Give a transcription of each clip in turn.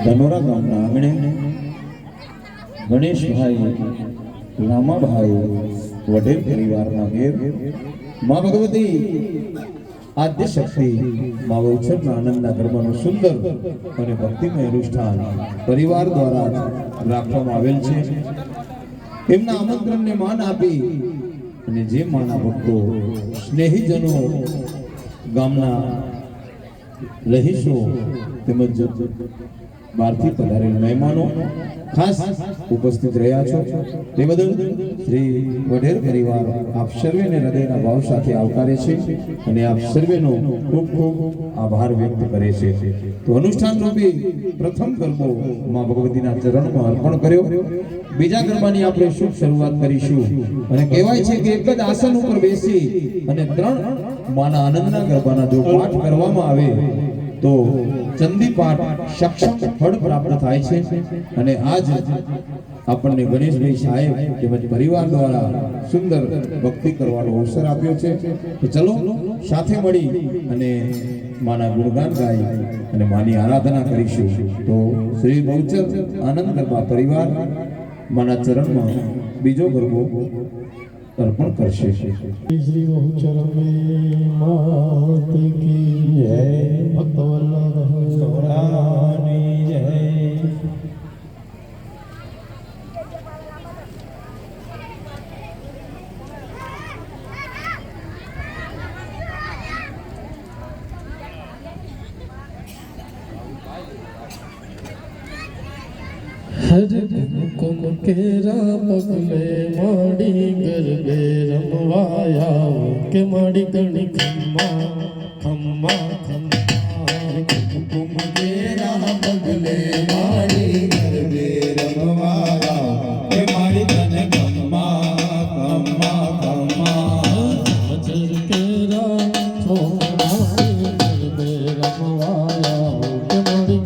ધનોરા ગામના આંગણે ગણેશભાઈ રામાભાઈ વડેલ પરિવારના ઘેર મા ભગવતી આદ્ય શક્તિ મા બહુચરના આનંદના ગરબાનું સુંદર અને ભક્તિમય અનુષ્ઠાન પરિવાર દ્વારા રાખવામાં આવેલ છે. એમના આમંત્રણને માન આપી અને જે માના ભક્તો સ્નેહીજનો ગામના રહીશો તેમજ બહારથી પધારેલ મહેમાનો ખાસ ઉપસ્થિત રહ્યા છો તે બદલ શ્રી વઢેર પરિવાર આપ સર્વેને હૃદયના ભાવ સાથે આવકારે છે અને આપ સર્વેનો ખૂબ ખૂબ આભાર વ્યક્ત કરે છે. તો અનુષ્ઠાન રૂપી પ્રથમ ગરબો મા ભગવતીના ચરણમાં અર્પણ કર્યો. બીજા ગરબાની આપણે શુભ શરૂઆત કરીશું અને કહેવાય છે કે એક જ આસન ઉપર બેસી અને 3 માના આનંદના ગરબાના જો પાઠ કરવામાં આવે તો ચંદી પાઠ સક્ષમ ફળ પ્રાપ્ત થાય છે. અને આજ આપણને ગણેશભાઈ સાહેબ તેમજ પરિવાર દ્વારા સુંદર ભક્તિ કરવાનો અવસર આપ્યો છે. તો ચલો સાથે મળી અને માના ગુણગાન ગાઈ અને માની આરાધના કરીશું. તો શ્રી બહુચર આનંદ ગરબા પરિવાર માના ચરણમાં બીજો ગરબો અર્પણ કરશે. શ્રી બહુચર માત કી જય, ભક્ત વલ્લભ સોરાની જય. हर कुम केरा पगले माड़ी गरबे रमवाया के माड़ी कणी खम्मा खम्मा खम्मा. कुम केरा पगले माड़ी गरबे रमवाया के माड़ी कणी खम्मा खम्मा खम्मा. अजर केरा छोरा गरबे रमवाया के माड़ी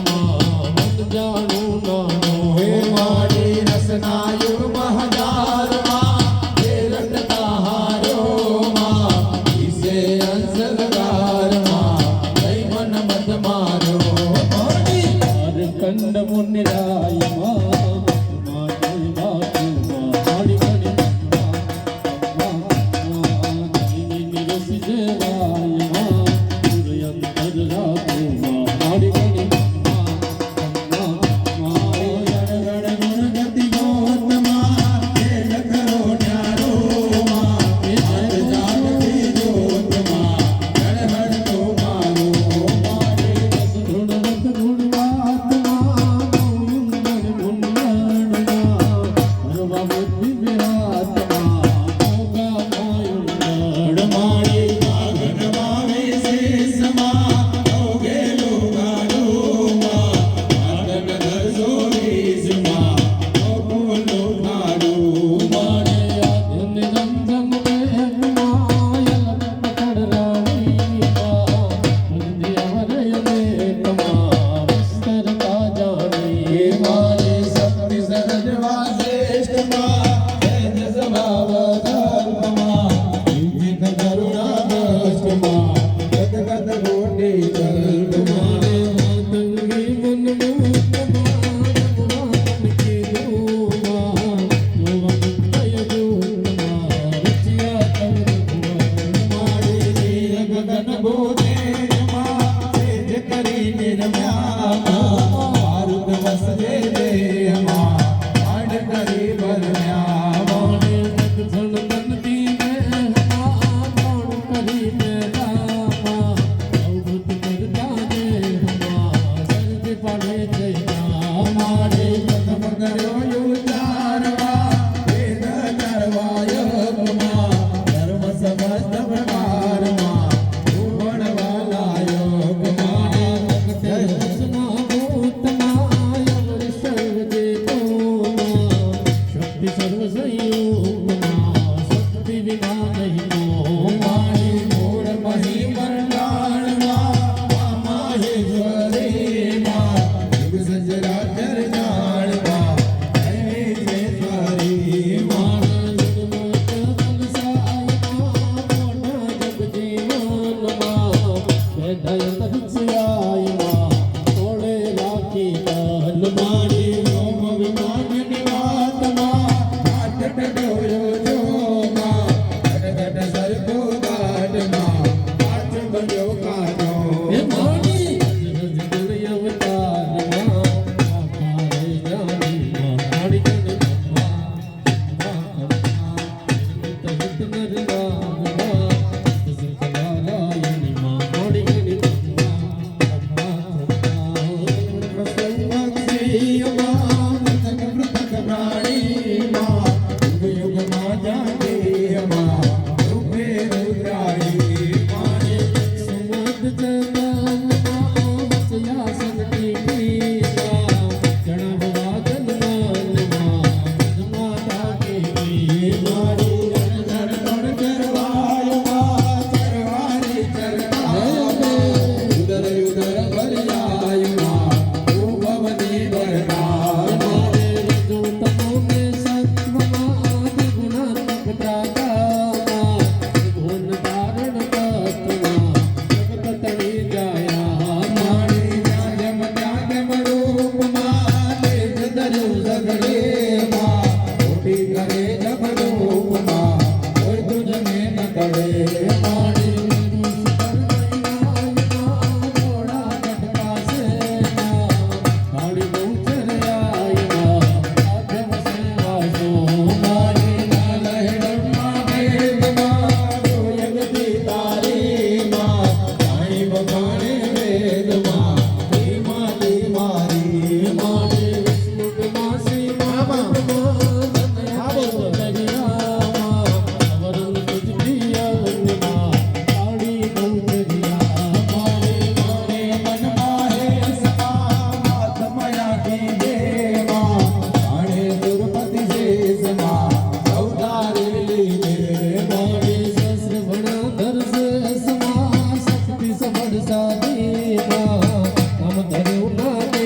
માં મન જાણું નાનું હે મારી રસના યુગમાં હજારમાં હે રટતા હારોમાં ઈસે અંસલગારમાં લઈ મન મત મારો કંડ મુનિરાય માં મારી બાપુ મારી ઘણી નિરસ જેવાય માં પુરયંતર રાખો મારી ઘણી સાદી માં કામ ધર્યું ના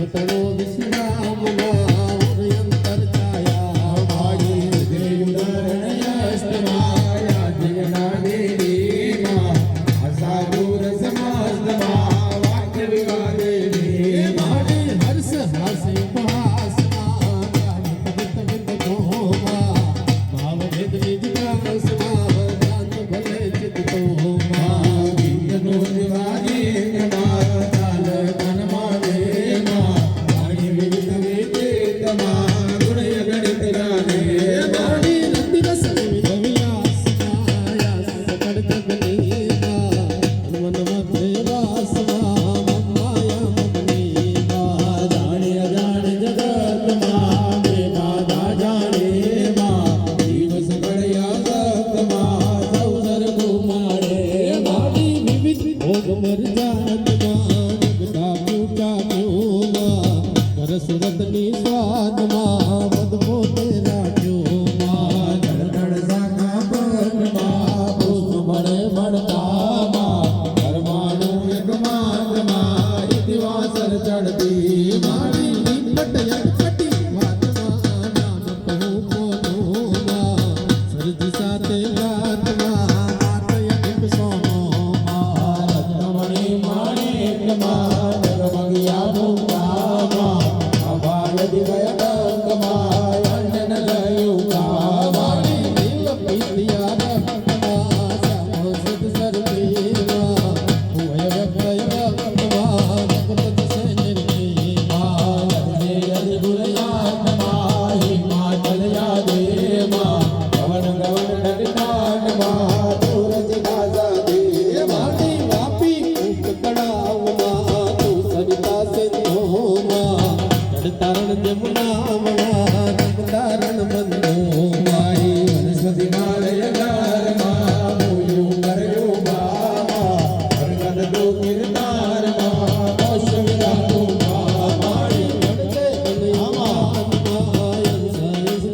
તણો વિશ્રામમાં અંતર છાયા મારી હૃદયુદાહરણ યસ્તમાયા જયના દેવીમાં અસાધુર સમાજમાં વાક્ય વિવાદેવી મારી હર્ષ હાસ્ય ઉપહાસમાં કવિત વિદતોમાં ભાવ ભેદ વિજ્ઞાસમાં જાત ભલે ચિત્તોમાં ગીતનો દિવાદીમાં ચાલ તનમાં દેમાં મારી વિવિધ વિચેતમાં ગુણય ગણિત ગાને મારી રતિરસ વિવિધ વિલાસમાં યાસ સકળ જગનીમાં મન મધ્ય વાસમાં માયા મમનીમાં જાણે અજાણ જગતમાં બે બાધા જાણેમાં દિવસ ઘડ્યા સતમાં સૌ સરખું મારે મારી વિવિધ ભોગ મરજાતમાં જગતા પૂજા ક્યોમાં કર સુરતની સ્વાદમાં મદ પોતે રાખ્યોમાં ધડધડ સાખા પગમાં પુષ્પ મળે મળતામાં પરમાણુ એકમાત્રમાં ઇતિવાસર ચડતી મારી નિપટ યટપટી વાતમાં નામ કહું કોનોમાં સરજી સાથે વાતમાં વાત યટિપ સોનોમાં રત્નમણી માણેકમાં જગમગિયા મુક્તામાં અભાવ દિવ્ય ડંકમાં અંજન લયું કામાં મારી દિલ પીતિયા રક્તમાં શ્યામ સિદ્ધ સરપીમાં હોય વ્યક્તય રક્તમાં જગત જશે નિર્ગીમાં ગુરયાતમાં હિમાચલ યાદેમાં પવન ગવન નટનાટમાં સૂરજ ગાઝાદેમાં માટી વાપી કૂપ તળાવમાં તું સરિતા સિંધોમાં જળતારણ જમુનામાં જમતારણ બંધોમાં વનસ્પતિ માલય ગારમાં મૂયું કર્યું ગામાં હરકત દો કિરનારમાં કોશ વિરાટોમાં મારી જડતે કનૈયામાં યંસ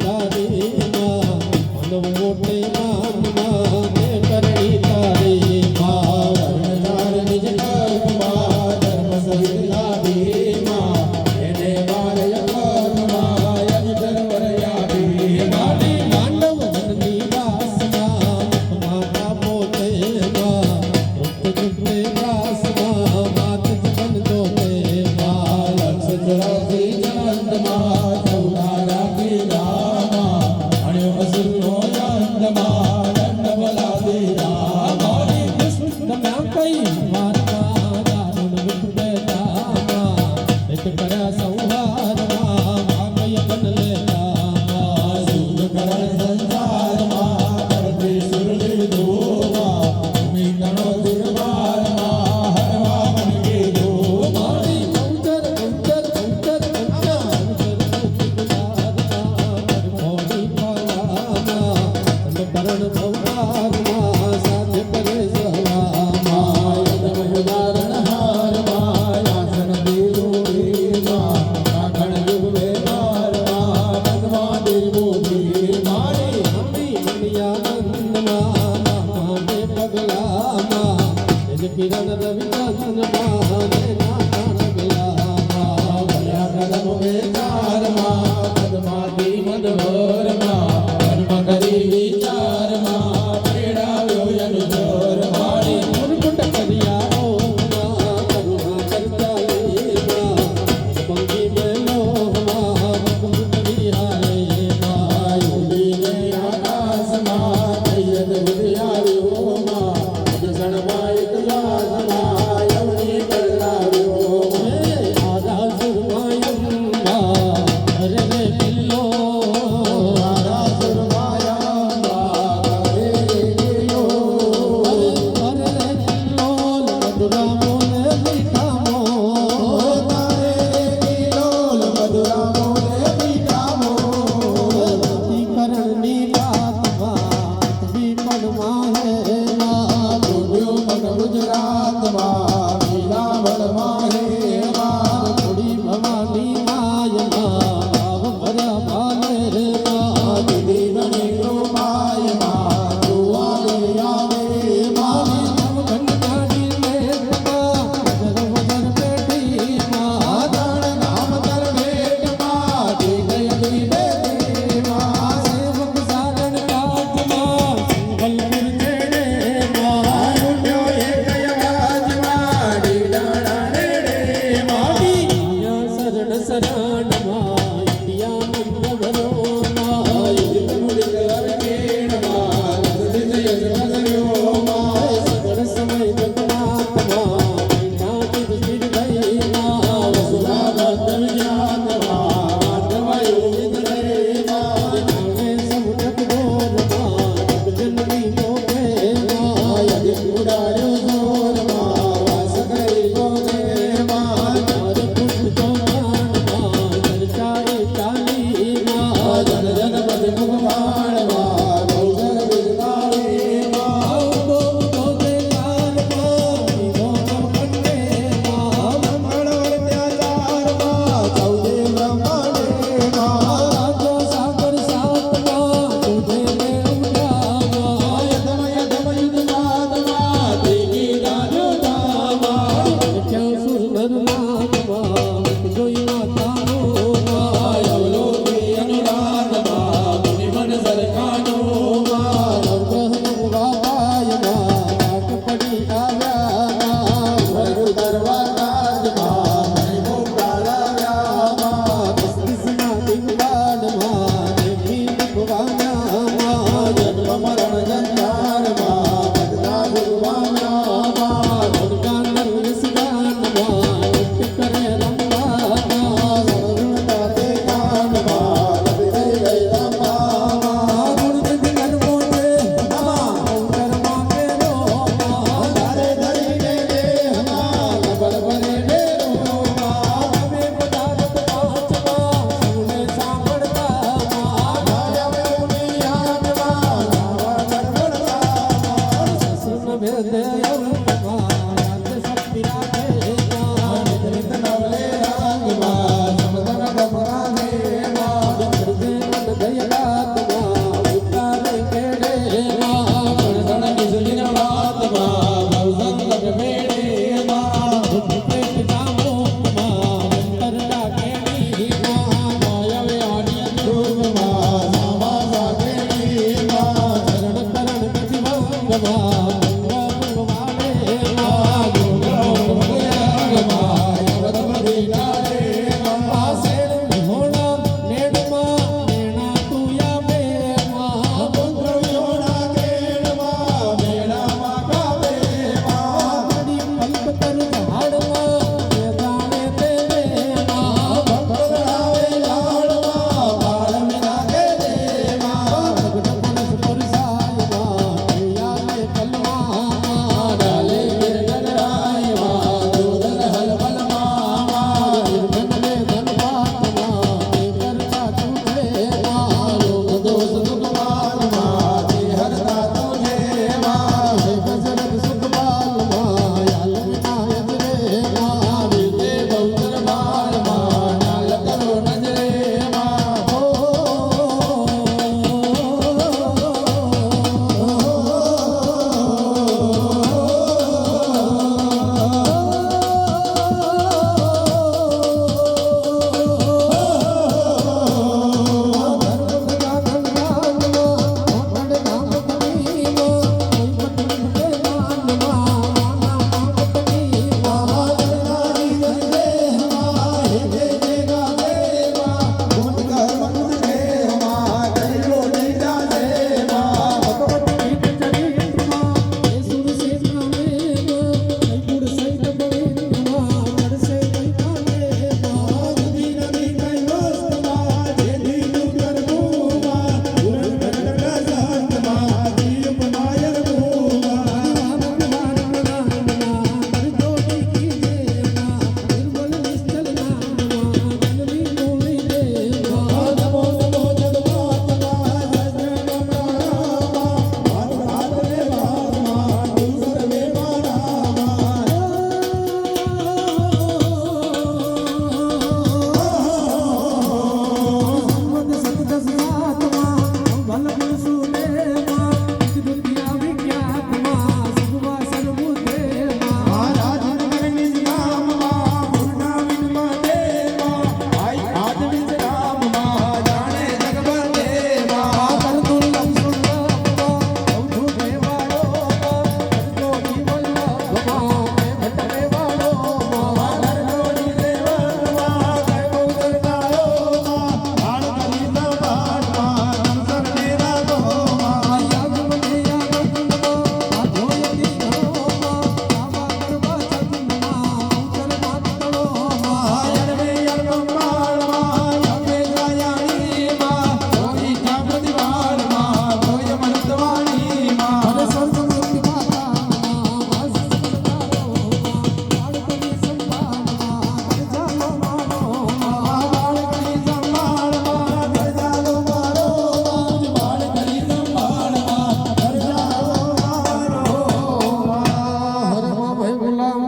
ગાદીમાં માનવ મોટે માનમાં તે કરણી તારીમાં વર્ણધાર નિજ કર્મમાં ધર્મ સહિત લાભીમાં એને માલય કર્મમાં યજ ધર્મ યાભીમાં મારી માંડવ વનની વાસમાં માતા પોતેમાં મુક્ત ચૂપે વાસમાં માત જીવન જોતેમાં લક્ષ ચોરાસી જનંતમાં ચૌદા રાખી રામા અણ્યો અસુરનો જંતમાં દંડ બલાદી રામા મારી દુષ્ટ દમ્યા કઈ વાતમાં દારૂણ વિપુલ બેટામાં એક કર્યા